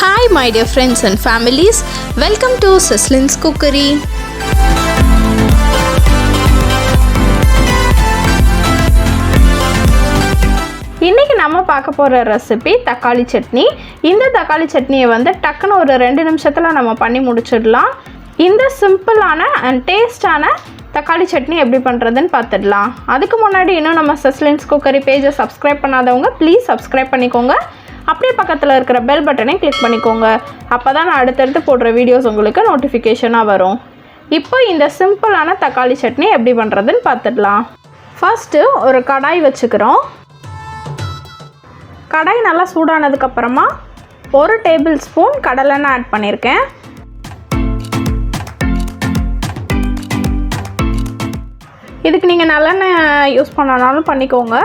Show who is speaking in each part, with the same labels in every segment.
Speaker 1: Hi my dear friends and families, welcome to Cecily's Cookery. இன்னைக்கு நம்ம பார்க்க போற ரெசிபி தக்காளி சட்னி. இந்த தக்காளி சட்னியை வந்து டக்குன்னு ஒரு 2 நிமிஷத்துல நம்ம பண்ணி முடிச்சிடலாம். இந்த சிம்பிளான அண்ட் டேஸ்டான தக்காளி சட்னி எப்படி பண்ணுறதுன்னு பார்த்துடலாம். அதுக்கு முன்னாடி இன்னும் நம்ம Cecily's Cookery பேஜை சப்ஸ்கிரைப் பண்ணாதவங்க ப்ளீஸ் சப்ஸ்கிரைப் பண்ணிக்கோங்க. அப்படியே பக்கத்தில் இருக்கிற பெல் பட்டனை கிளிக் பண்ணிக்கோங்க. அப்போ தான் நான் அடுத்தடுத்து போடுற வீடியோஸ் உங்களுக்கு நோட்டிஃபிகேஷனாக வரும். இப்போ இந்த சிம்பிளான தக்காளி சட்னி எப்படி பண்ணுறதுன்னு பார்த்துடலாம். ஃபஸ்ட்டு ஒரு கடாய் வச்சுக்கிறோம். கடாய் நல்லா சூடானதுக்கப்புறமா 1 டேபிள் ஸ்பூன் கடலெண்ணெய் ஆட் பண்ணியிருக்கேன். இதுக்கு நீங்கள் நல்லெண்ணெய் யூஸ் பண்ணனாலும் பண்ணிக்கோங்க.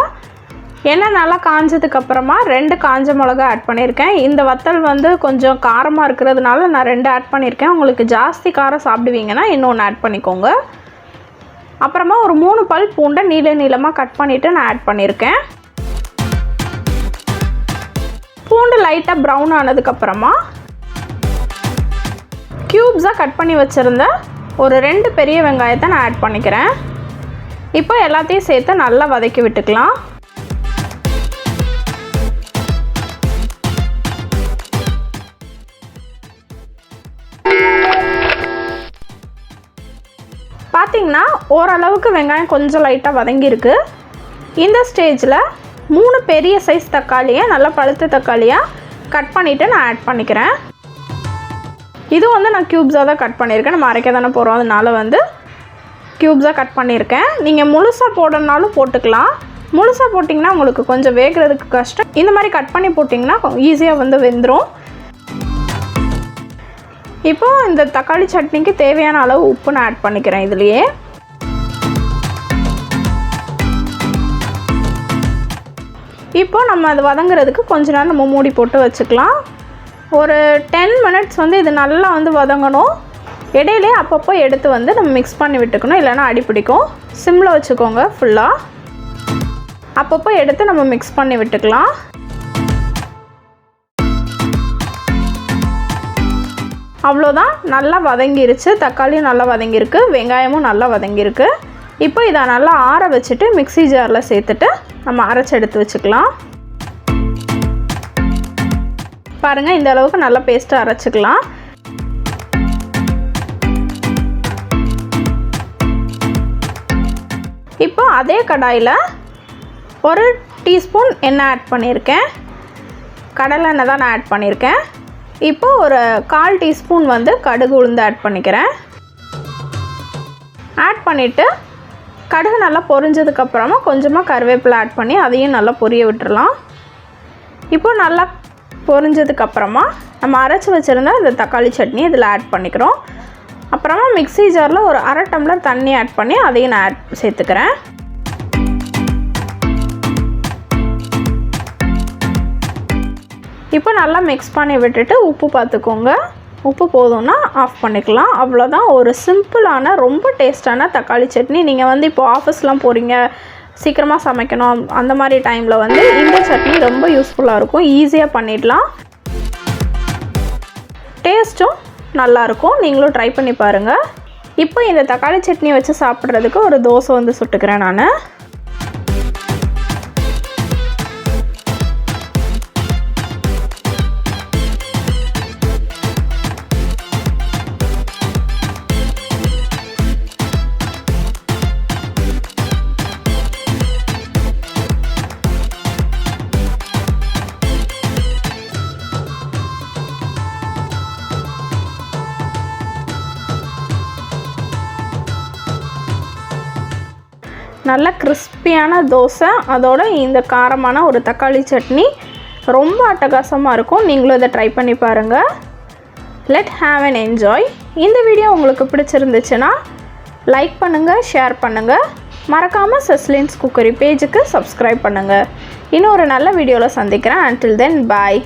Speaker 1: எண்ணெய் நல்லா காஞ்சதுக்கப்புறமா 2 காஞ்ச மிளகா ஆட் பண்ணியிருக்கேன். இந்த வத்தல் வந்து கொஞ்சம் காரமாக இருக்கிறதுனால நான் 2 ஆட் பண்ணியிருக்கேன். உங்களுக்கு ஜாஸ்தி காரம் சாப்பிடுவீங்கன்னா இன்னொன்று ஆட் பண்ணிக்கோங்க. அப்புறமா ஒரு 3 பல் பூண்டை நீளமாக கட் பண்ணிவிட்டு நான் ஆட் பண்ணியிருக்கேன். பூண்டு லைட்டாக ப்ரௌன் ஆனதுக்கப்புறமா க்யூப்ஸாக கட் பண்ணி வச்சுருந்த ஒரு 2 பெரிய வெங்காயத்தை நான் ஆட் பண்ணிக்கிறேன். இப்போ எல்லாத்தையும் சேர்த்து நல்லா வதக்கி விட்டுக்கலாம். பார்த்திங்கன்னா ஓரளவுக்கு வெங்காயம் கொஞ்சம் லைட்டாக வதங்கியிருக்கு. இந்த ஸ்டேஜில் 3 பெரிய சைஸ் தக்காளியை நல்லா பழுத்த தக்காளியாக கட் பண்ணிவிட்டு நான் ஆட் பண்ணிக்கிறேன். இது வந்து நான் க்யூப்ஸாக தான் கட் பண்ணியிருக்கேன். நம்ம அரைக்க தானே போகிறோம், அதனால வந்து க்யூப்ஸாக கட் பண்ணியிருக்கேன். நீங்கள் முழுசாக போடணுன்னாலும் போட்டுக்கலாம். முழுசாக போட்டிங்கன்னா உங்களுக்கு கொஞ்சம் வேகிறதுக்கு கஷ்டம். இந்த மாதிரி கட் பண்ணி போட்டிங்கன்னா ஈஸியாக வந்து வெந்துடும். இப்போது இந்த தக்காளி சட்னிக்கு தேவையான அளவு உப்பு நான் ஆட் பண்ணிக்கிறேன். இதுலேயே இப்போது நம்ம அது வதங்குறதுக்கு கொஞ்ச நேரம் நம்ம மூடி போட்டு வச்சுக்கலாம். ஒரு 10 மினிட்ஸ் வந்து இது நல்லா வந்து வதங்கணும். இடையிலே அப்பப்போ எடுத்து வந்து நம்ம மிக்ஸ் பண்ணி விட்டுக்கணும், இல்லைன்னா அடி பிடிக்கும். சிம்மில் வச்சுக்கோங்க. ஃபுல்லாக அப்பப்போ எடுத்து நம்ம மிக்ஸ் பண்ணி விட்டுக்கலாம். அவ்வளோதான், நல்லா வதங்கிருச்சு. தக்காளியும் நல்லா வதங்கியிருக்கு, வெங்காயமும் நல்லா வதங்கியிருக்கு. இப்போ இதை நல்லா ஆற வச்சுட்டு மிக்ஸி ஜாரில் சேர்த்துட்டு நம்ம அரைச்சி எடுத்து வச்சுக்கலாம். பாருங்கள், இந்த அளவுக்கு நல்லா பேஸ்ட்டாக அரைச்சிக்கலாம். இப்போ அதே கடாயில் 1 டீஸ்பூன் எண்ணெய் ஆட் பண்ணியிருக்கேன். கடலை எண்ணெய் தான் நான் ஆட் பண்ணியிருக்கேன். இப்போ ஒரு 1/4 டீஸ்பூன் வந்து கடுகு உளுந்து ஆட் பண்ணிக்கிறேன். ஆட் பண்ணிவிட்டு கடுகு நல்லா பொரிஞ்சதுக்கப்புறமா கொஞ்சமாக கருவேப்பிலை ஆட் பண்ணி அதையும் நல்லா பொரிய விட்டுறலாம். இப்போ நல்லா பொரிஞ்சதுக்கப்புறமா நம்ம அரைச்சி வச்சுருந்த இந்த தக்காளி சட்னி இதில் ஆட் பண்ணிக்கிறோம். அப்புறமா மிக்ஸி ஜாரில் ஒரு 1/2 டம்ளர் தண்ணி ஆட் பண்ணி அதையும் நான் சேர்த்துக்கிறேன். இப்போ நல்லா மிக்ஸ் பண்ணி விட்டுட்டு உப்பு பார்த்துக்கோங்க. உப்பு போதும்னா ஆஃப் பண்ணிக்கலாம். அவ்வளோதான், ஒரு சிம்பிளான ரொம்ப டேஸ்டான தக்காளி சட்னி. நீங்கள் வந்து இப்போ ஆஃபீஸ்லாம் போகிறீங்க, சீக்கிரமாக சமைக்கணும், அந்த மாதிரி டைமில் வந்து இந்த சட்னி ரொம்ப யூஸ்ஃபுல்லாக இருக்கும். ஈஸியாக பண்ணிடலாம். டேஸ்ட்டும் நல்லாயிருக்கும். நீங்களும் ட்ரை பண்ணி பாருங்கள். இப்போ இந்த தக்காளி சட்னி வச்சு சாப்பிட்றதுக்கு ஒரு தோசை வந்து சுட்டுக்கிறேன் நான். நல்ல கிறிஸ்பியான தோசை, அதோட இந்த காரமான ஒரு தக்காளி சட்னி ரொம்ப அட்டகாசமாக இருக்கும். நீங்களும் இதை ட்ரை பண்ணி பாருங்கள். Let have an enjoy. இந்த வீடியோ உங்களுக்கு பிடிச்சிருந்துச்சுன்னா லைக் பண்ணுங்கள், ஷேர் பண்ணுங்கள். மறக்காமல் Cecily's Cookery பேஜுக்கு சப்ஸ்கிரைப் பண்ணுங்கள். இன்னும் ஒரு நல்ல வீடியோவில் சந்திக்கிறேன். until then bye.